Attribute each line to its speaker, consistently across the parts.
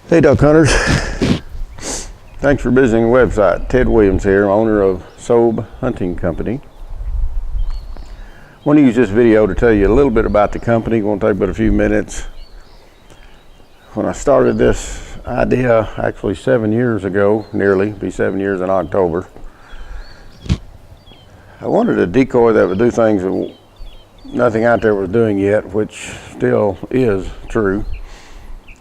Speaker 1: Hey duck hunters, thanks for visiting the website. Ted Williams here, owner of Sobe Hunting Company. I want to use this video to tell you a little bit about the company. It's going to take but a few minutes. When I started this idea, actually 7 years ago, nearly, be 7 years in October, I wanted a decoy that would do things that nothing out there was doing yet, which still is true.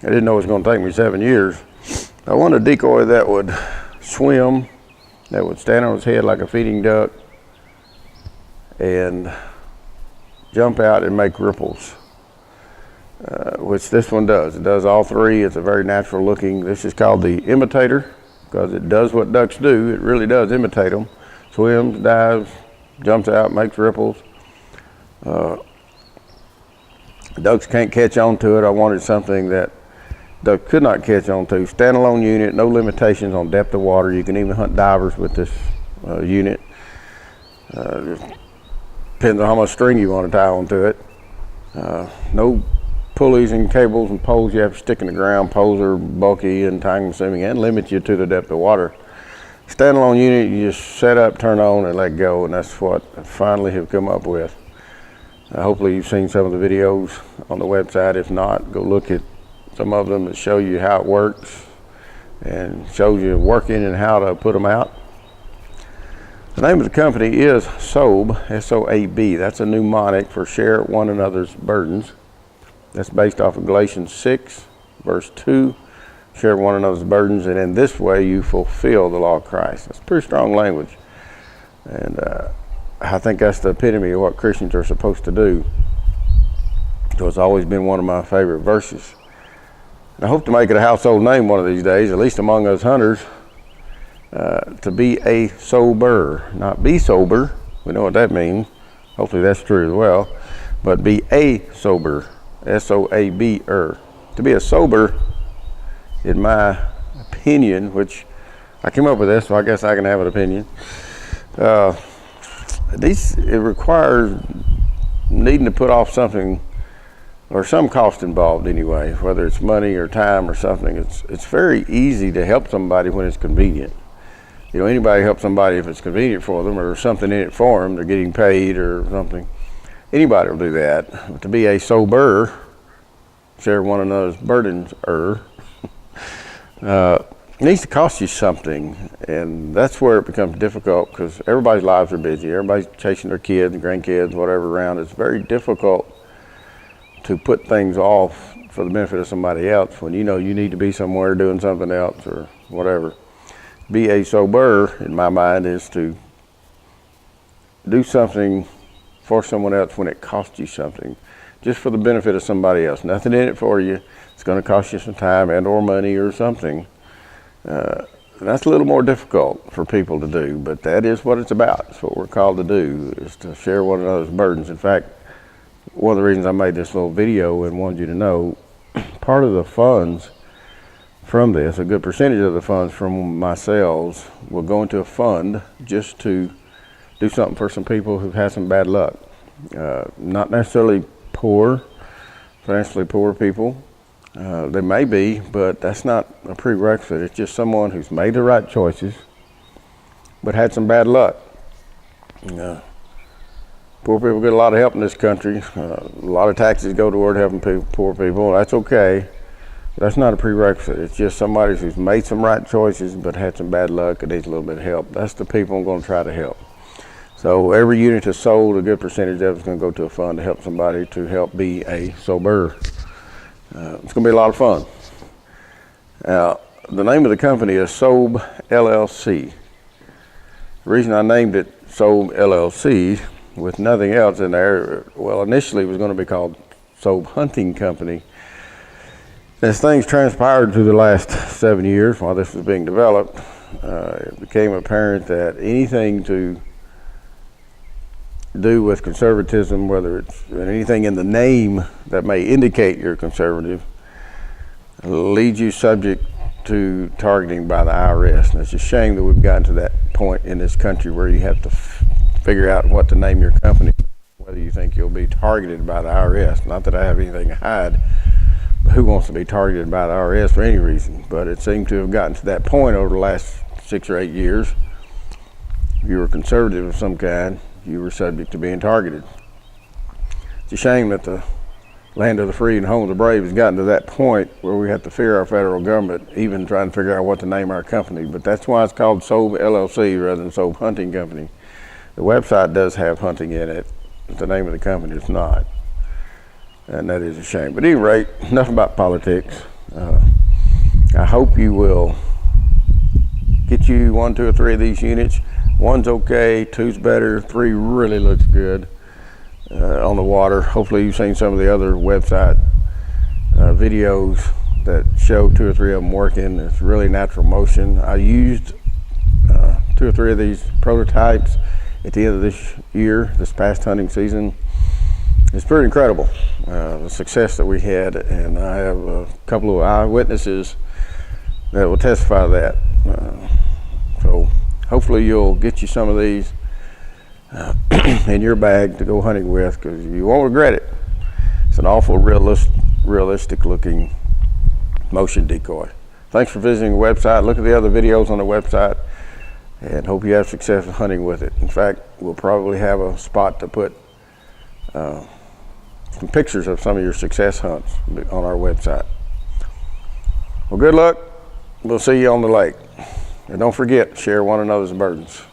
Speaker 1: I didn't know it was going to take me 7 years. I wanted a decoy that would swim, that would stand on its head like a feeding duck, and jump out and make ripples, which this one does. It does all three. It's a very natural looking. This is called the imitator because it does what ducks do. It really does imitate them. Swims, dives, jumps out, makes ripples. Ducks can't catch on to it. I wanted something that ducks could not catch on to. Standalone unit, no limitations on depth of water. You can even hunt divers with this unit. Depends on how much string you want to tie onto it. No pulleys and cables and poles you have to stick in the ground. Poles are bulky and time consuming and limit you to the depth of water. Standalone unit, you just set up, turn on, and let go, and that's what I finally have come up with. Hopefully you've seen some of the videos on the website. If not, go look at some of them that show you how it works and shows you working and how to put them out. The name of the company is Sobe, S-O-A-B. That's a mnemonic for share one another's burdens. That's based off of Galatians 6, verse 2. Share one another's burdens, and in this way you fulfill the law of Christ. That's pretty strong language. And I think that's the epitome of what Christians are supposed to do. So it's always been one of my favorite verses. And I hope to make it a household name one of these days, at least among us hunters, to be a sober, not be sober. We know what that means. Hopefully that's true as well. But be a sober, S-O-A-B-er. To be a sober, in my opinion, which I came up with this, so I guess I can have an opinion. It requires needing to put off something or some cost involved anyway, whether it's money or time or something. It's very easy to help somebody when it's convenient. You know, anybody helps somebody if it's convenient for them or there's something in it for them, they're getting paid or something. Anybody will do that. But to be a sober, share one another's burdens, it needs to cost you something, and that's where it becomes difficult because everybody's lives are busy. Everybody's chasing their kids and grandkids, whatever around. It's very difficult to put things off for the benefit of somebody else when you know you need to be somewhere doing something else or whatever. Be a sober, in my mind, is to do something for someone else when it costs you something, just for the benefit of somebody else. Nothing in it for you. It's going to cost you some time and or money or something. That's a little more difficult for people to do, but that is what it's about. It's what we're called to do, is to share one another's burdens. In fact, one of the reasons I made this little video and wanted you to know, part of the funds from this, a good percentage of the funds from my sales will go into a fund just to do something for some people who've had some bad luck. Not necessarily poor, financially poor people. They may be, but that's not a prerequisite. It's just someone who's made the right choices, but had some bad luck. Poor people get a lot of help in this country. A lot of taxes go toward helping poor people. That's okay. That's not a prerequisite. It's just somebody who's made some right choices, but had some bad luck and needs a little bit of help. That's the people I'm going to try to help. So every unit that's sold, a good percentage of it's going to go to a fund to help somebody to help be a sober. It's going to be a lot of fun. Now, the name of the company is Sobe LLC. The reason I named it Sobe LLC with nothing else in there, well, initially it was going to be called Sobe Hunting Company. As things transpired through the last 7 years while this was being developed, it became apparent that anything to do with conservatism, whether it's anything in the name that may indicate you're conservative, leads you subject to targeting by the IRS. And it's a shame that we've gotten to that point in this country where you have to figure out what to name your company, whether you think you'll be targeted by the IRS. Not that I have anything to hide, who wants to be targeted by the IRS for any reason? But it seemed to have gotten to that point over the last 6 or 8 years. If you were conservative of some kind, you were subject to being targeted. It's a shame that the land of the free and home of the brave has gotten to that point where we have to fear our federal government, even trying to figure out what to name our company. But that's why it's called Sobe LLC rather than Sobe Hunting Company. The website does have hunting in it, but the name of the company is not. And that is a shame. But at any rate, enough about politics. I hope you will get you 1, 2, or 3 of these units. 1's okay, 2's better, 3 really looks good on the water. Hopefully you've seen some of the other website videos that show 2 or 3 of them working. It's really natural motion. I used 2 or 3 of these prototypes at the end of this past hunting season. It's pretty incredible, the success that we had, and I have a couple of eyewitnesses that will testify to that. So hopefully you'll get you some of these in your bag to go hunting with, because you won't regret it. It's an awful realistic looking motion decoy. Thanks for visiting the website. Look at the other videos on the website, and hope you have success hunting with it. In fact, we'll probably have a spot to put some pictures of some of your success hunts on our website. Well, good luck. We'll see you on the lake. And don't forget, share one another's burdens.